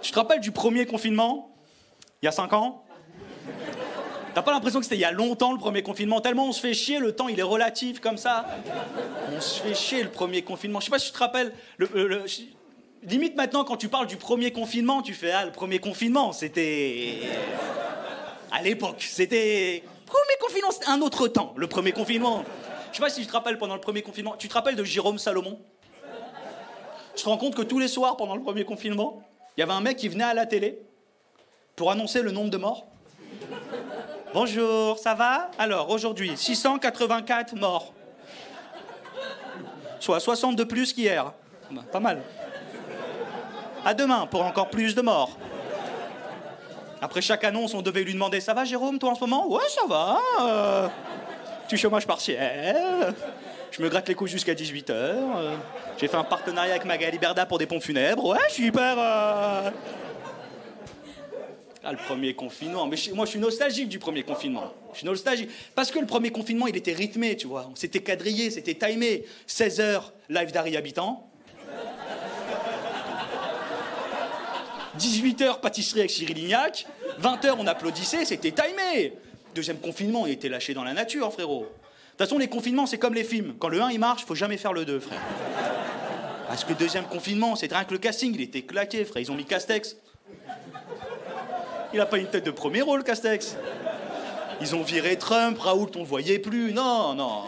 Tu te rappelles du premier confinement? Il y a 5 ans? T'as pas l'impression que c'était il y a longtemps le premier confinement? Tellement on se fait chier, le temps il est relatif comme ça. On se fait chier le premier confinement. Je sais pas si tu te rappelles, limite maintenant quand tu parles du premier confinement, tu fais ah le premier confinement, c'était... À l'époque, c'était... Premier confinement, c'était un autre temps, le premier confinement. Je sais pas si tu te rappelles pendant le premier confinement, tu te rappelles de Jérôme Salomon? Tu te rends compte que tous les soirs pendant le premier confinement, il y avait un mec qui venait à la télé pour annoncer le nombre de morts. Bonjour, ça va? Alors, aujourd'hui, 684 morts. Soit 60 de plus qu'hier. Bah, pas mal. À demain, pour encore plus de morts. Après chaque annonce, on devait lui demander « Ça va, Jérôme, toi, en ce moment ?»« Ouais, ça va. Petit chômage partiel. Je me gratte les couilles jusqu'à 18h. J'ai fait un partenariat avec Magali Berda pour des pompes funèbres. Ouais, je suis hyper... Ah, le premier confinement. Mais moi, je suis nostalgique du premier confinement. Je suis nostalgique. Parce que le premier confinement, il était rythmé, tu vois. C'était quadrillé, c'était timé. 16h, live d'Harry Habitant. 18h, pâtisserie avec Cyril Lignac. 20h, on applaudissait, c'était timé. Deuxième confinement, il était lâché dans la nature, frérot. De toute façon, les confinements, c'est comme les films. Quand le 1, il marche, faut jamais faire le 2, frère. Parce que le deuxième confinement, c'est rien que le casting, il était claqué, frère. Ils ont mis Castex. Il a pas une tête de premier rôle, Castex. Ils ont viré Trump, Raoult, on le voyait plus. Non, non.